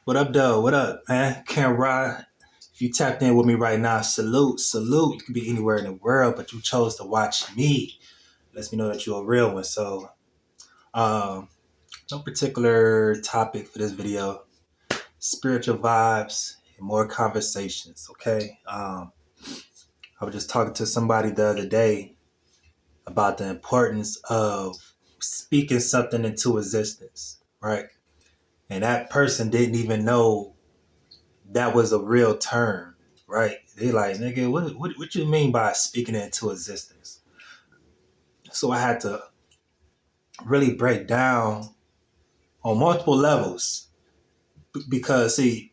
What up, though? What up, man? Can't ride. If you tapped in with me right now, salute, salute. You could be anywhere in the world, but you chose to watch me. Lets me know that you're a real one. So, um, no particular topic for this video. Spiritual vibes and more conversations. Okay. I was just talking to somebody the other day about the importance of speaking something into existence, right? And that person didn't even know that was a real term, right? They like, nigga, what you mean by speaking it into existence? So I had to really break down on multiple levels because see,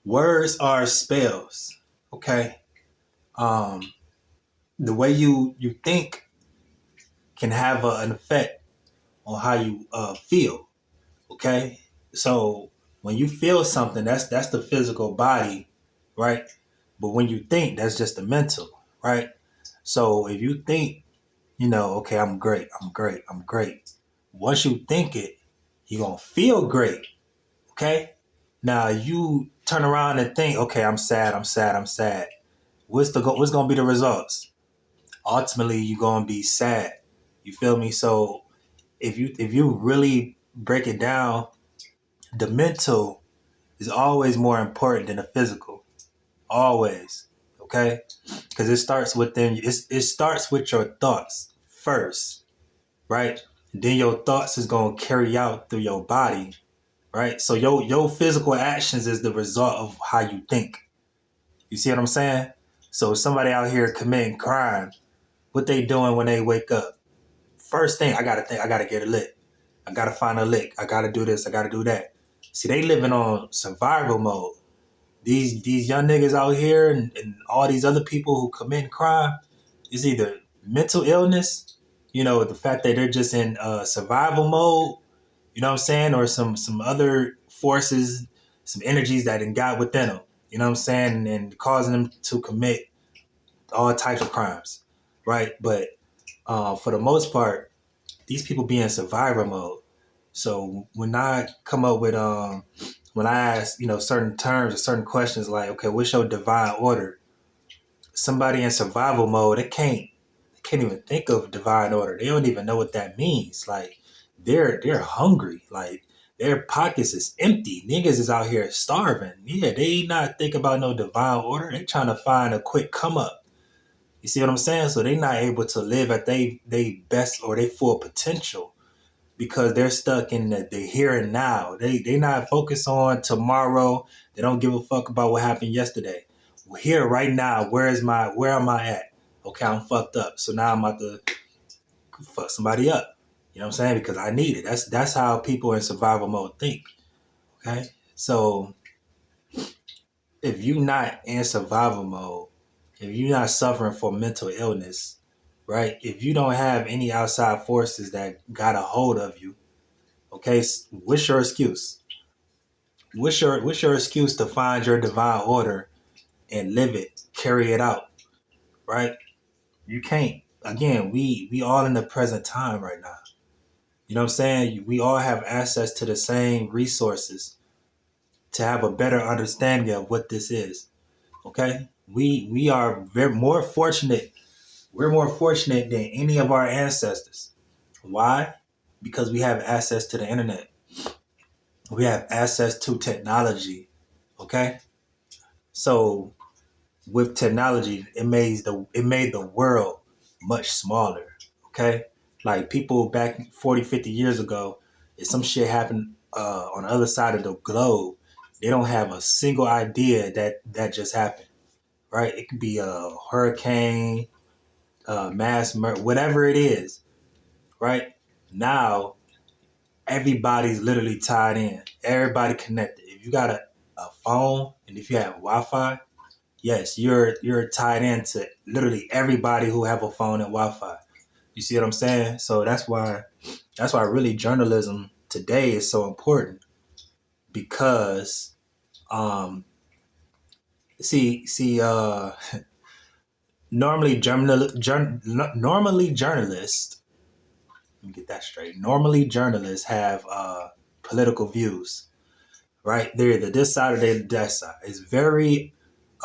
words are spells, okay? Um, the way you think can have an effect on how you feel, okay? So when you feel something, that's the physical body, right? But when you think, that's just the mental, right? So if you think, okay, I'm great, I'm great, I'm great. Once you think it, you're going to feel great, okay? Now you turn around and think, okay, I'm sad, I'm sad, I'm sad. What's going to be the results? Ultimately, you're going to be sad. You feel me? So if you really break it down, the mental is always more important than the physical. Always. Okay? Because it starts within you. It starts with your thoughts first, right? And then your thoughts is gonna carry out through your body, right? So your physical actions is the result of how you think. You see what I'm saying? So somebody out here committing crime, what they doing when they wake up? First thing, I gotta think, I gotta get a lick. I gotta find a lick. I gotta do this, I gotta do that. See, they living on survival mode. These young niggas out here and all these other people who commit crime is either mental illness, the fact that they're just in survival mode, you know what I'm saying, or some other forces, some energies that got within them, you know what I'm saying, and causing them to commit all types of crimes, right? But for the most part, these people be in survival mode. So when I come up with when I ask, certain terms or certain questions like, okay, what's your divine order? Somebody in survival mode, they can't even think of divine order. They don't even know what that means. Like they're hungry. Like their pockets is empty. Niggas is out here starving. Yeah, they not think about no divine order. They trying to find a quick come up. You see what I'm saying? So they not able to live at they best or they full potential because they're stuck in the here and now. They not focused on tomorrow. They don't give a fuck about what happened yesterday. Here right now, where am I at? Okay, I'm fucked up. So now I'm about to fuck somebody up. You know what I'm saying? Because I need it. That's how people in survival mode think. Okay? So if you're not in survival mode, if you're not suffering from mental illness, right? If you don't have any outside forces that got a hold of you, okay, what's your excuse? What's your excuse to find your divine order and live it, carry it out, right? You can't. Again, we all in the present time right now. You know what I'm saying? We all have access to the same resources to have a better understanding of what this is. Okay? We are very more fortunate. We're more fortunate than any of our ancestors. Why? Because we have access to the internet. We have access to technology. Okay? So with technology, it made the world much smaller. Okay, like people back 40, 50 years ago, if some shit happened on the other side of the globe, they don't have a single idea that just happened. Right? It could be a hurricane, mass murder, whatever it is. Right now, everybody's literally tied in. Everybody connected. If you got a phone and if you have Wi-Fi, yes, you're tied into literally everybody who have a phone and Wi-Fi. You see what I'm saying? So that's why really journalism today is so important because um see normally normally journalists, let me get that straight. Normally journalists have political views, right? They're either this side or they're that side. It's very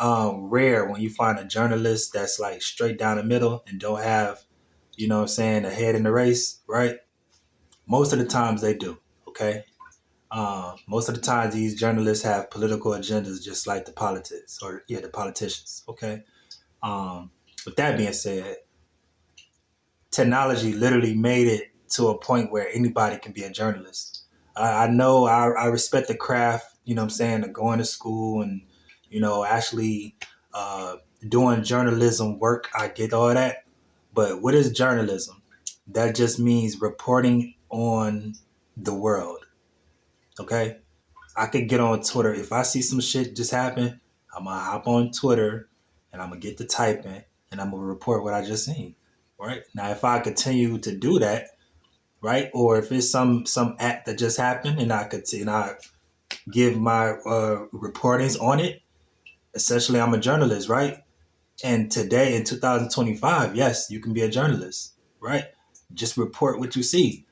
rare when you find a journalist that's like straight down the middle and don't have, you know what I'm saying, a head in the race, right? Most of the times they do, okay? Most of the times these journalists have political agendas just like the politics or, yeah, the politicians, okay? With that being said, technology literally made it to a point where anybody can be a journalist. I know I respect the craft, you know what I'm saying, of going to school and, you know, actually uh, doing journalism work. I get all that. But what is journalism? That just means reporting on the world, okay? I could get on Twitter. If I see some shit just happen, I'm going to hop on Twitter and I'm going to get to typing and I'm going to report what I just seen, right? Now, if I continue to do that, right? Or if it's some act that just happened and I give my reportings on it. Essentially, I'm a journalist, right? And today in 2025, yes, you can be a journalist, right? Just report what you see.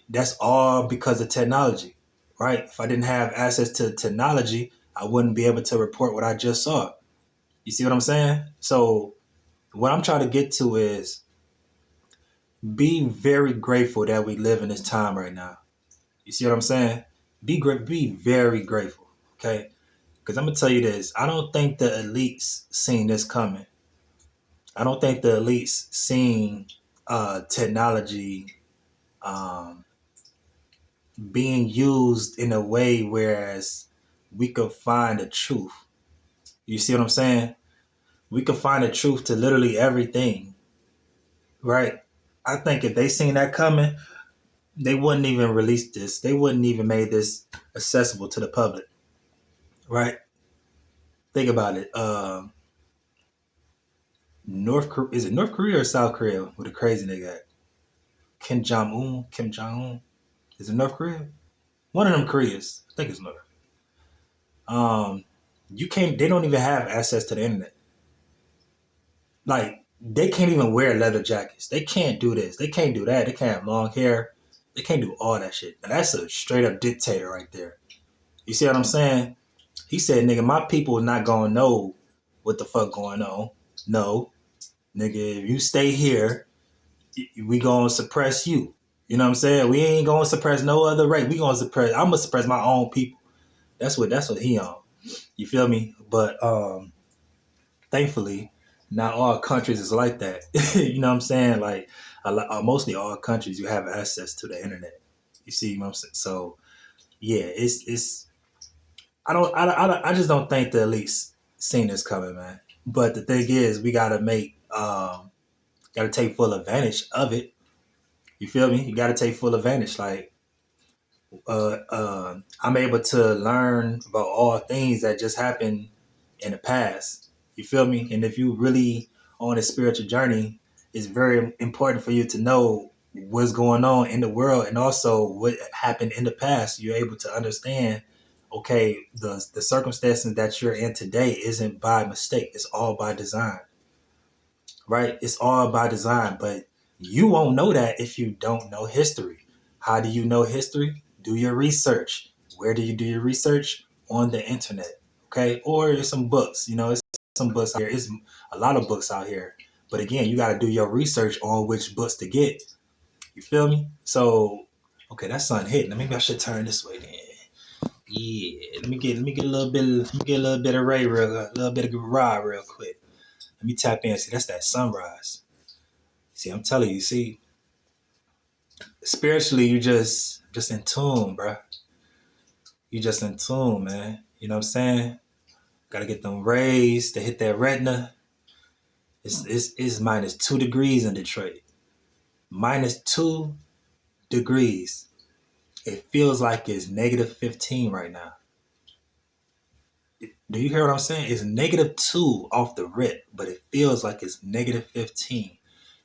That's all because of technology, right? If I didn't have access to technology, I wouldn't be able to report what I just saw. You see what I'm saying? So what I'm trying to get to is be very grateful that we live in this time right now. You see what I'm saying? Be great. Be very grateful. Okay, because I'm gonna tell you this. I don't think the elites seen this coming. I don't think the elites seen technology um, being used in a way whereas we could find the truth. You see what I'm saying? We could find the truth to literally everything, right? I think if they seen that coming, they wouldn't even release this. They wouldn't even made this accessible to the public, right? Think about it. Is it North Korea or South Korea with a crazy nigga at? Kim Jong Un. Is it North Korea? One of them Koreas. I think it's North. Um, you can't. They don't even have access to the internet. Like they can't even wear leather jackets. They can't do this. They can't do that. They can't have long hair. They can't do all that shit. And that's a straight up dictator right there. You see what I'm saying? He said, "Nigga, my people are not gonna know what the fuck going on. No, nigga, if you stay here, we gonna suppress you. You know what I'm saying? We ain't gonna suppress no other race. We gonna suppress. I'm gonna suppress my own people. That's what he on. You feel me? But thankfully, not all countries is like that. You know what I'm saying? Like mostly all countries, you have access to the internet. You see what I'm saying? So yeah, it's. I just don't think the elites seen this coming, man. But the thing is, we gotta gotta take full advantage of it. You feel me? You gotta take full advantage. Like I'm able to learn about all things that just happened in the past. You feel me? And if you really on a spiritual journey, it's very important for you to know what's going on in the world and also what happened in the past. You're able to understand, okay, the circumstances that you're in today isn't by mistake. It's all by design, right? It's all by design, but you won't know that if you don't know history. How do you know history? Do your research. Where do you do your research? On the internet, okay? Or there's some books, you know, it's some books out here. It's a lot of books out here. But again, you got to do your research on which books to get. You feel me? So, okay, that sun hitting. Maybe I should turn this way then. Yeah, let me get a little bit of Ray a little bit of Ra real quick. Let me tap in. See, that's that sunrise. See, I'm telling you, see, spiritually, you just in tune, bro. You just in tune, man. You know what I'm saying? Gotta get them rays to hit that retina. It's minus 2 degrees in Detroit. Minus 2 degrees. It feels like it's negative 15 right now. Do you hear what I'm saying? It's -2 off the rip, but it feels like it's negative 15.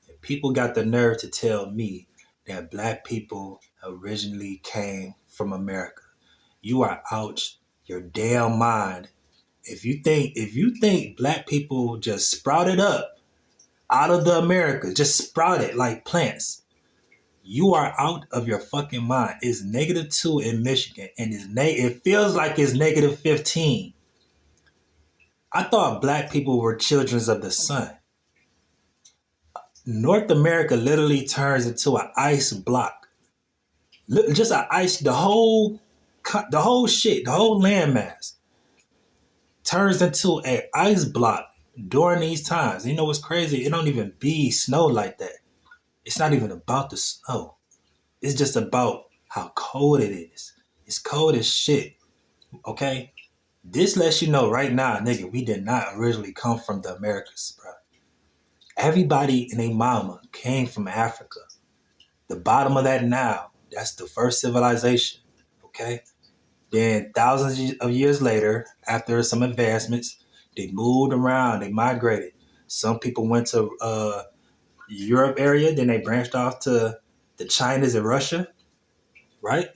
And people got the nerve to tell me that black people originally came from America. You are out your damn mind. If you think black people just sprouted up out of the Americas, just sprouted like plants, You are out of your fucking mind. It's -2 in Michigan, and it feels like it's -15. I thought black people were children of the sun. North America literally turns into an ice block. Just an ice, the whole shit, the whole landmass turns into an ice block during these times. You know what's crazy? It don't even be snow like that. It's not even about the snow. It's just about how cold it is. It's cold as shit. Okay? This lets you know right now, nigga, we did not originally come from the Americas, bro. Everybody and their mama came from Africa. The bottom of that Nile, that's the first civilization. Okay? Then thousands of years later, after some advancements, they moved around, they migrated. Some people went to Europe area, then they branched off to the Chinas and Russia, right?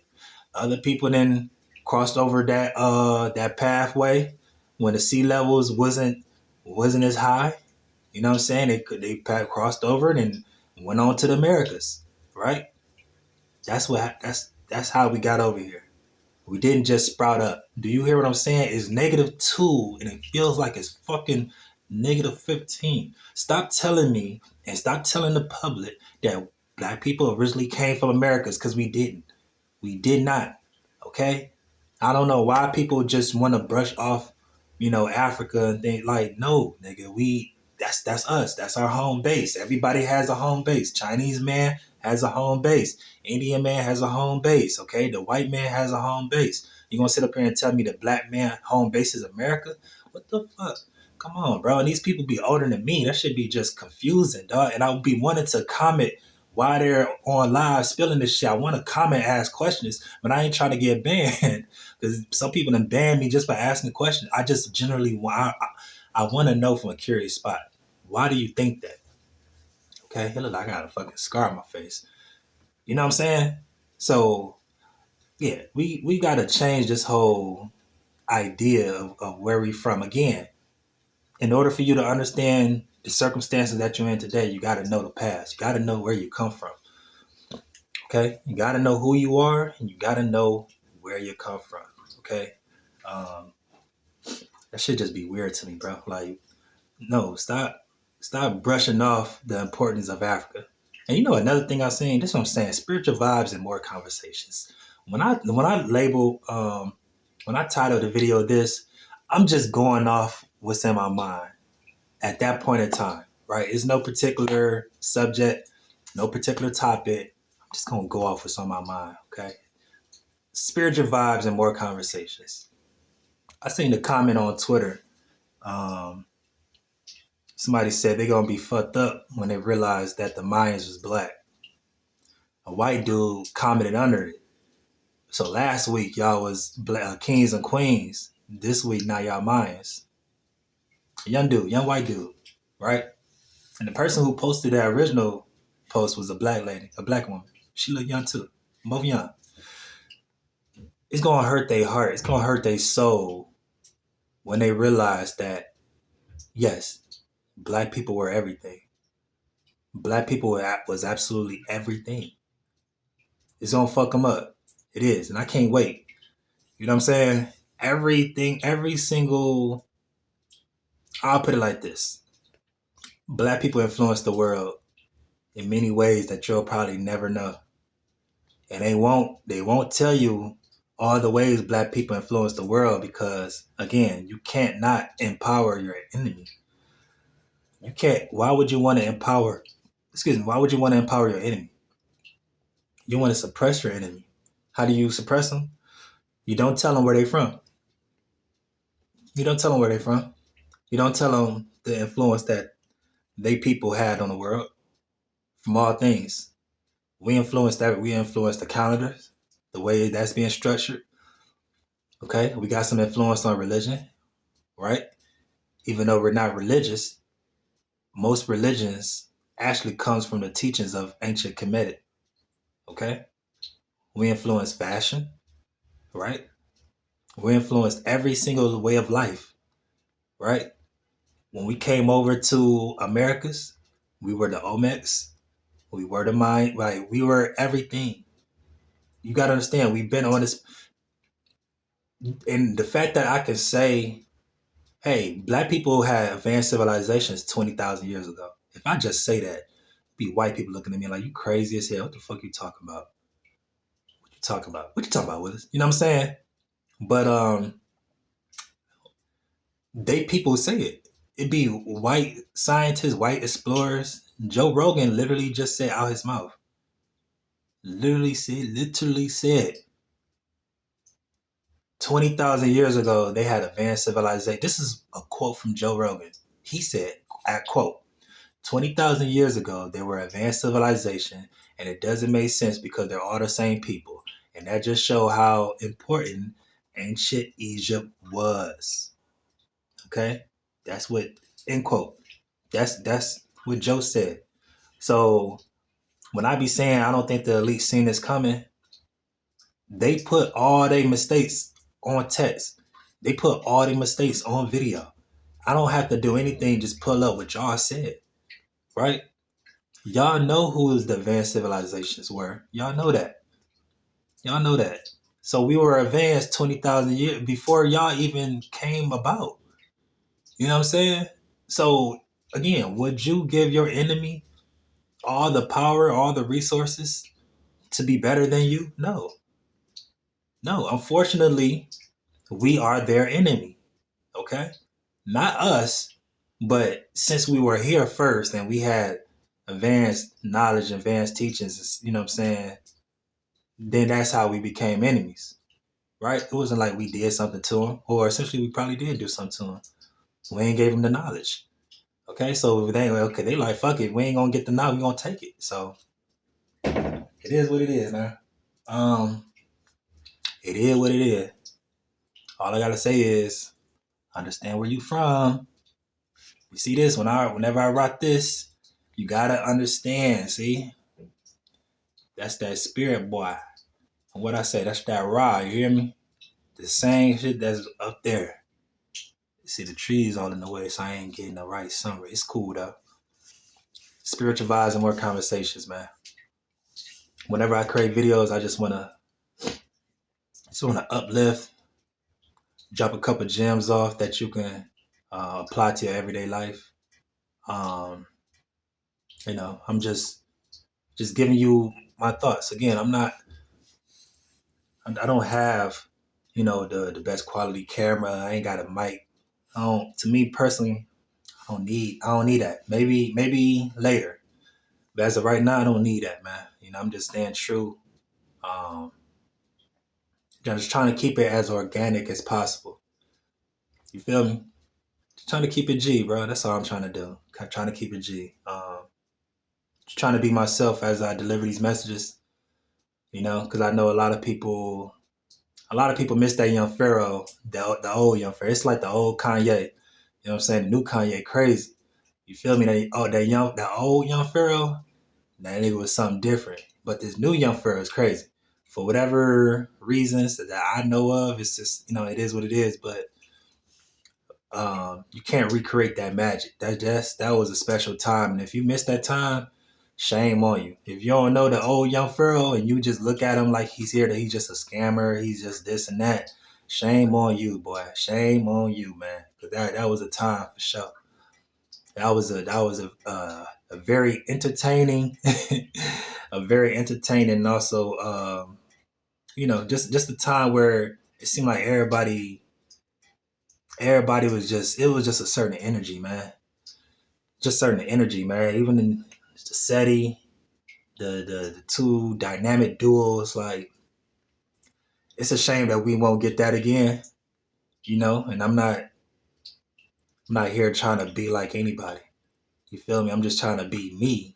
Other people then crossed over that pathway when the sea levels wasn't as high. You know what I'm saying? They crossed over and went on to the Americas, right? That's how we got over here. We didn't just sprout up. Do you hear what I'm saying? It's -2 and it feels like it's fucking -15. Stop telling me and stop telling the public that black people originally came from Americas because we didn't. We did not. Okay? I don't know why people just want to brush off, Africa and think like, no, nigga, that's us. That's our home base. Everybody has a home base. Chinese man has a home base. Indian man has a home base. Okay, the white man has a home base. You gonna sit up here and tell me the black man home base is America? What the fuck? Come on, bro. And these people be older than me. That should be just confusing, dog. And I would be wanting to comment why they're on live spilling this shit. I want to comment, ask questions, but I ain't trying to get banned because some people done banned me just by asking a question. I just generally want, I want to know from a curious spot. Why do you think that? Okay, it look like I got a fucking scar on my face. You know what I'm saying? So yeah, we got to change this whole idea of where we from. Again, in order for you to understand the circumstances that you're in today, you got to know the past. You got to know where you come from. Okay, you got to know who you are, and you got to know where you come from. Okay, um, that should just be weird to me, bro. Like, no, stop brushing off the importance of Africa. And another thing I'm saying, this is what I'm saying, spiritual vibes and more conversations. When I label when I title the video this, I'm just going off what's in my mind at that point in time, right? It's no particular subject, no particular topic. I'm just gonna go off what's on my mind, okay? Spiritual vibes and more conversations. I seen a comment on Twitter. Um, Somebody said they're gonna be fucked up when they realize that the Mayans was black. A white dude commented under it. So last week y'all was kings and queens. This week now y'all Mayans. A young dude, young white dude, right? And the person who posted that original post was a black lady, a black woman. She looked young too, both young. It's gonna hurt their heart. It's gonna hurt their soul when they realize that yes, black people were everything. Black people was absolutely everything. It's gonna fuck them up. It is, and I can't wait. You know what I'm saying? Everything, every single. I'll put it like this: black people influence the world in many ways that you'll probably never know, and they won't tell you all the ways black people influence the world because again, you can't not empower your enemy. You can't. Why would you want to empower? Excuse me. Why would you want to empower your enemy? You want to suppress your enemy. How do you suppress them? You don't tell them where they're from. You don't tell them where they're from. You don't tell them the influence that they people had on the world from all things. We influence that. We influence the calendars, the way that's being structured. Okay, we got some influence on religion, right? Even though we're not religious, most religions actually comes from the teachings of ancient Kemetic. Okay, we influence fashion, right? We influenced every single way of life, right? When we came over to Americas, we were the Olmecs. We were the mind, like we were everything. You gotta understand, we've been on this, and the fact that I can say, hey, black people had advanced civilizations 20,000 years ago. If I just say that, be white people looking at me like you crazy as hell. What the fuck you talking about? What you talking about? What you talking about, Willis? You know what I'm saying? But they people say it. It be white scientists, white explorers. Joe Rogan literally just said out his mouth. Literally said 20,000 years ago they had advanced civilization. This is a quote from Joe Rogan. He said, I quote, 20,000 years ago they were advanced civilization, and it doesn't make sense because they're all the same people. And that just show how important ancient Egypt was. Okay? That's what, end quote. That's what Joe said. So when I be saying I don't think the elite seen this coming, they put all their mistakes on text. They put all their mistakes on video. I don't have to do anything, just pull up what y'all said, right? Y'all know who the advanced civilizations were. Y'all know that. Y'all know that. So we were advanced 20,000 years before y'all even came about. You know what I'm saying? So again, would you give your enemy all the power, all the resources to be better than you? No. No. Unfortunately, we are their enemy. Okay? Not us, but since we were here first and we had advanced knowledge, advanced teachings, you know what I'm saying? Then that's how we became enemies, right? It wasn't like we did something to them, or essentially we probably did do something to them. We ain't gave them the knowledge. Okay, so they like fuck it, we ain't gonna get the knowledge, we gonna take it. So it is what it is, man. Um, it is what it is. All I gotta say is understand where you from. You see this whenever I rock this, you gotta understand. See, that's that spirit boy. And what I say, that's that raw. You hear me? The same shit that's up there. You see the trees all in the way, so I ain't getting the right sunray. It's cool though. Spiritual vibes and more conversations, man. Whenever I create videos, I just wanna uplift, drop a couple gems off that you can apply to your everyday life. Um, I'm just giving you my thoughts. Again, I don't have, the best quality camera. I ain't got a mic. I don't. To me personally, I don't need that. Maybe later. But as of right now, I don't need that, man. I'm just staying true. Um, just trying to keep it as organic as possible. You feel me? Just trying to keep it G, bro. That's all I'm trying to do. Trying to keep it G. Just trying to be myself as I deliver these messages. Because I know a lot of people miss that young Pharaoh, the old young Pharaoh. It's like the old Kanye. You know what I'm saying? The new Kanye crazy. You feel me? That old young Pharaoh, that nigga was something different. But this new young Pharaoh is crazy. For whatever reasons that I know of, it's just, it is what it is. But you can't recreate that magic. That was a special time. And if you missed that time, shame on you. If you don't know the old young Pharaoh and you just look at him like that he's just a scammer, he's just this and that, shame on you, boy. Shame on you, man. Cause that was a time for sure. That was a very entertaining, a very entertaining, and also just a time where it seemed like everybody it was just a certain energy, man. Just certain energy, man. Even in the SETI, the two dynamic duels, like it's a shame that we won't get that again, and I'm not here trying to be like anybody. You feel me? I'm just trying to be me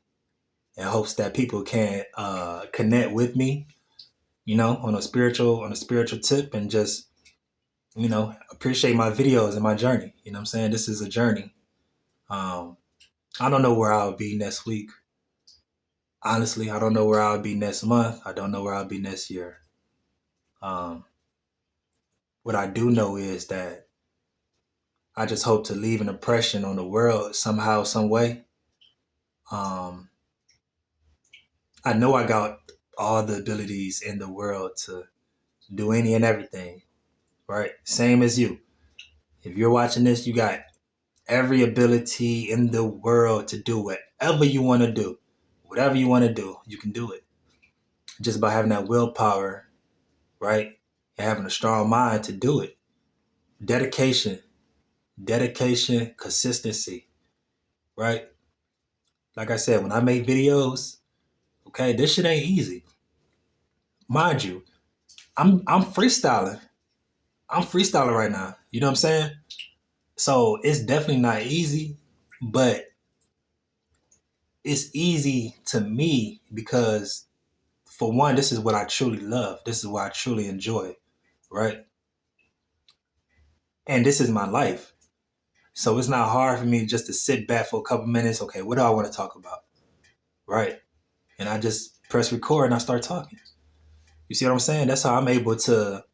in hopes that people can connect with me, on a spiritual tip, and just, appreciate my videos and my journey. You know what I'm saying? This is a journey. Um, I don't know where I'll be next week. Honestly, I don't know where I'll be next month. I don't know where I'll be next year. Um, what I do know is that I just hope to leave an impression on the world somehow, some way. Um, I know I got all the abilities in the world to do any and everything, right? Same as you. If you're watching this, you got every ability in the world to do whatever you want to do. Whatever you want to do, you can do it. Just by having that willpower, right? And having a strong mind to do it. Dedication, consistency, right? Like I said, when I make videos, okay, this shit ain't easy. Mind you, I'm freestyling. I'm freestyling right now. You know what I'm saying? So it's definitely not easy, but it's easy to me because for one, this is what I truly love. This is what I truly enjoy, right? And this is my life. So it's not hard for me just to sit back for a couple minutes. Okay, what do I want to talk about? Right? And I just press record and I start talking. You see what I'm saying? That's how I'm able to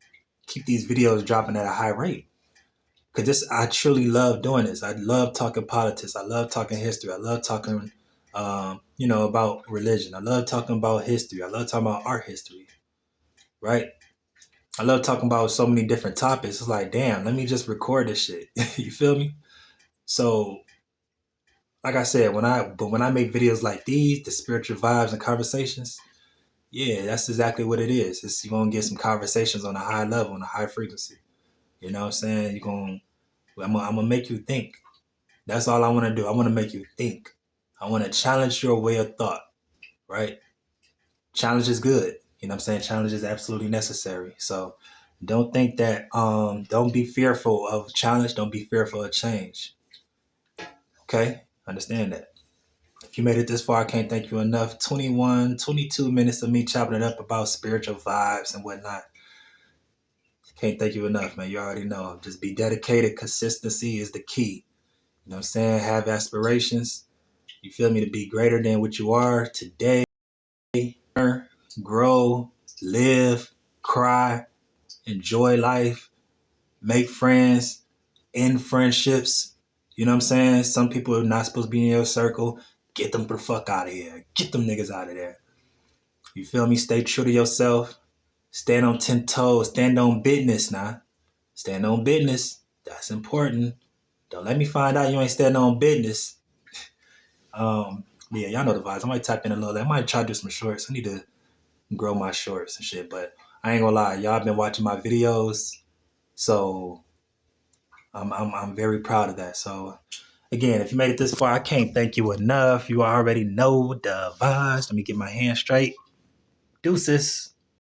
keep these videos dropping at a high rate. Cause I truly love doing this. I love talking politics. I love talking history. I love talking, about religion. I love talking about history. I love talking about art history, right? I love talking about so many different topics. It's like, damn, let me just record this shit. You feel me? So, like I said, when I make videos like these, the spiritual vibes and conversations, yeah, that's exactly what it is. You're gonna get some conversations on a high level, on a high frequency. You know what I'm saying? I'm gonna make you think. That's all I want to do. I want to make you think. I want to challenge your way of thought, right? Challenge is good. You know what I'm saying? Challenge is absolutely necessary. So don't think that, don't be fearful of challenge. Don't be fearful of change. Okay? Understand that. If you made it this far, I can't thank you enough. 21, 22 minutes of me chopping it up about spiritual vibes and whatnot. Can't thank you enough, man. You already know. Just be dedicated. Consistency is the key. You know what I'm saying? Have aspirations. You feel me? To be greater than what you are today. Learn, grow, live, cry, enjoy life, make friends, end friendships. You know what I'm saying? Some people are not supposed to be in your circle. Get them the fuck out of here. Get them niggas out of there. You feel me? Stay true to yourself. Stand on 10 toes. Stand on business now. Stand on business. That's important. Don't let me find out you ain't standing on business. Yeah, y'all know the vibes. I might type in a little. I might try to do some shorts. I need to grow my shorts and shit. But I ain't gonna lie, y'all been watching my videos, so I'm very proud of that. So again, if you made it this far, I can't thank you enough. You already know the vibes. Let me get my hands straight. Deuces.